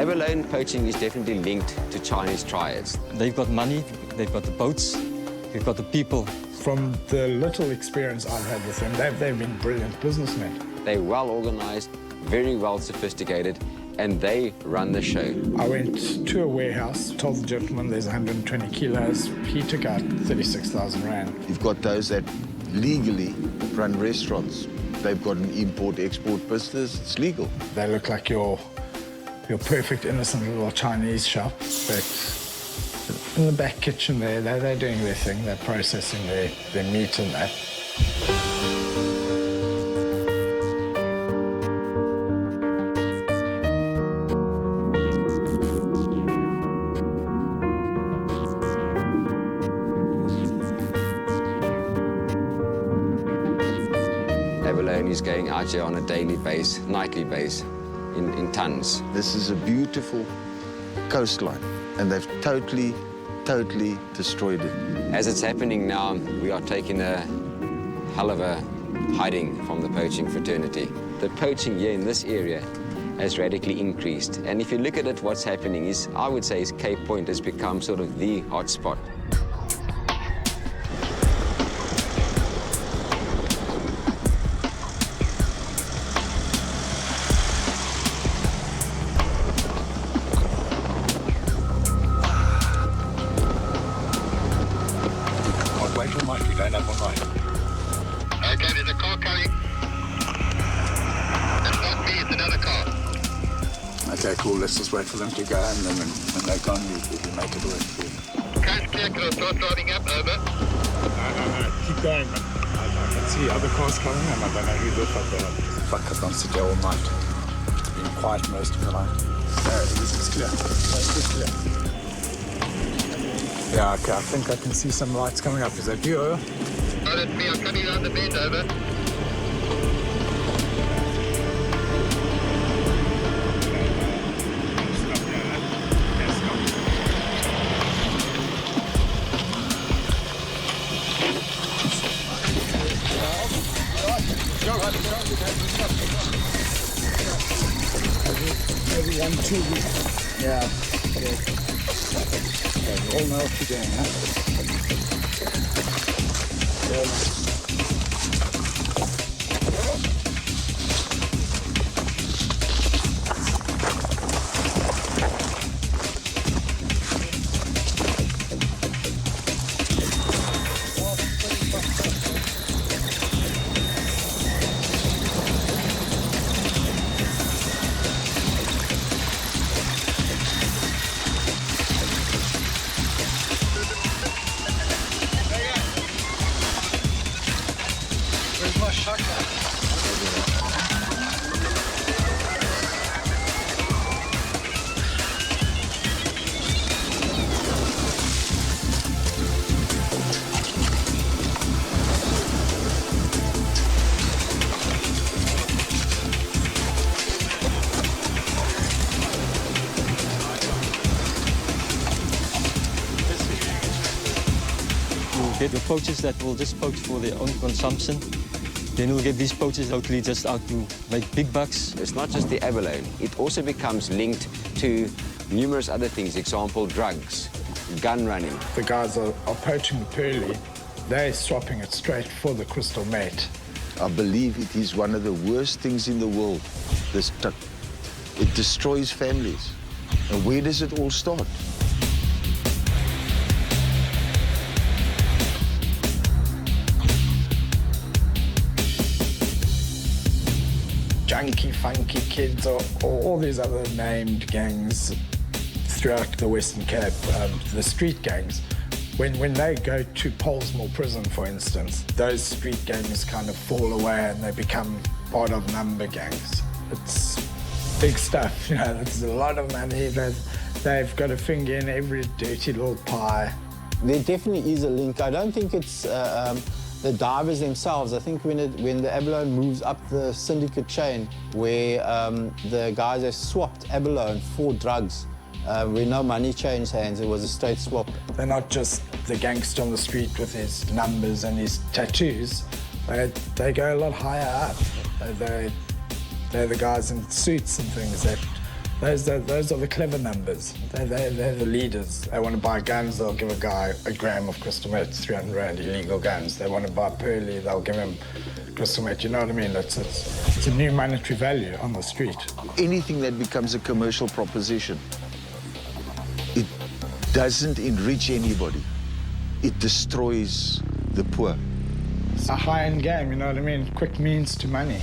Abalone poaching is definitely linked to Chinese triads. They've got money, they've got the boats, they've got the people. From the little experience I've had with them, they've been brilliant businessmen. They're well organized, very well sophisticated, and they run the show. I went to a warehouse, told the gentleman there's 120 kilos. He took out 36,000 rand. You've got those that legally run restaurants. They've got an import-export business. It's legal. They look like your perfect innocent little Chinese shop, but in the back kitchen there, they're doing their thing. They're processing their meat and that. Abalone is going out here on a daily base, nightly base, in tons. This is a beautiful coastline, and they've totally destroyed it. As it's happening now, we are taking a hell of a hiding from the poaching fraternity. The poaching here in this area has radically increased. And if you look at it, what's happening is, I would say, Cape Point has become sort of the hotspot. Okay, there's a car coming. It's not me, it's another car. Okay, cool. Let's just wait for them to go, and then when they're gone, we'll make it work for you. Coast clear, can I start driving up? Over. No. Keep going, man. I can see other cars coming, and I don't know who the fuck up wants to go all night. It's been quiet most of the night. No, this is clear. This is clear. Yeah, okay, I think I can see some lights coming up. Is that you? Oh, that's me. I'm coming around the bend. Over. Maybe 1, 2 weeks. Yeah. Okay, we all know what you're doing, huh? Where's my shotgun? You'll get your poachers that will just poach for their own consumption. Then you'll get these poachers locally just out to make big bucks. It's not just the abalone. It also becomes linked to numerous other things, example, drugs, gun running. The guys are poaching the pearly. They're swapping it straight for the crystal mate. I believe it is one of the worst things in the world. It destroys families. And where does it all start? Junky, funky kids, or all these other named gangs throughout the Western Cape, the street gangs. When they go to Polesmore prison, for instance, those street gangs kind of fall away and they become part of number gangs. It's big stuff, you know, it's a lot of money. They've got a finger in every dirty little pie. There definitely is a link. I don't think it's the divers themselves. I think when the abalone moves up the syndicate chain, where the guys have swapped abalone for drugs, where no money changed hands, it was a straight swap. They're not just the gangster on the street with his numbers and his tattoos. They go a lot higher up. They're the guys in suits and things that Those are the clever numbers. They're the leaders. They want to buy guns, they'll give a guy a gram of crystal meth, 300 rand, illegal guns. They want to buy Pearly, they'll give him crystal meth. You know what I mean? It's a new monetary value on the street. Anything that becomes a commercial proposition, it doesn't enrich anybody. It destroys the poor. It's a high-end game, you know what I mean? Quick means to money.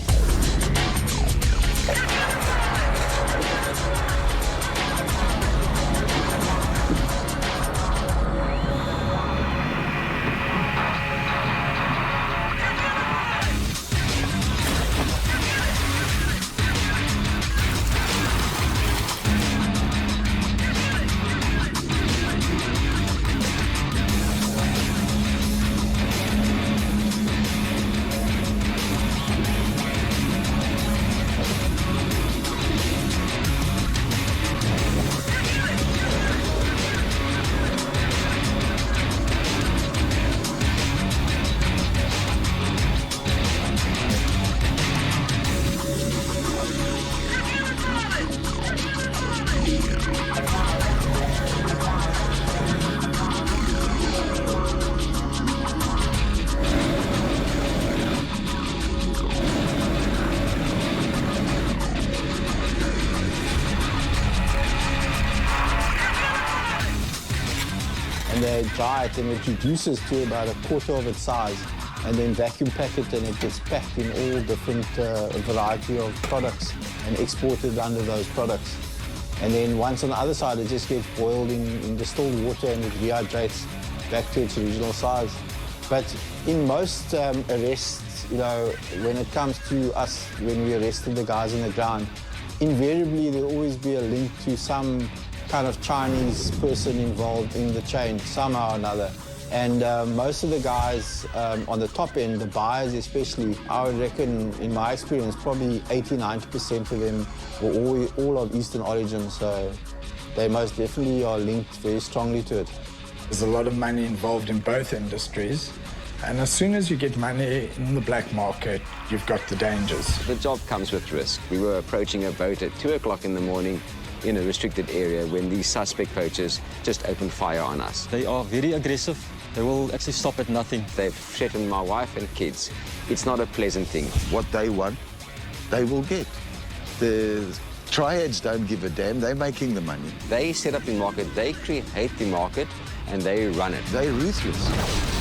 And they dry it and it reduces to about a quarter of its size, and then vacuum pack it and it gets packed in all different variety of products and exported under those products. And then once on the other side, it just gets boiled in distilled water and it rehydrates back to its original size. But in most arrests, you know, when it comes to us, when we arrested the guys on the ground, invariably there'll always be a link to some kind of Chinese person involved in the chain somehow or another. And most of the guys on the top end, the buyers especially, I would reckon, in my experience, probably 80–90% of them were all of Eastern origin, so they most definitely are linked very strongly to it. There's a lot of money involved in both industries, and as soon as you get money in the black market, you've got the dangers. The job comes with risk. We were approaching a boat at 2 o'clock in the morning in a restricted area when these suspect poachers just opened fire on us. They are very aggressive. They will actually stop at nothing. They've threatened my wife and kids. It's not a pleasant thing. What they want, they will get. The triads don't give a damn. They're making the money. They set up the market, they create the market, and they run it. They're ruthless.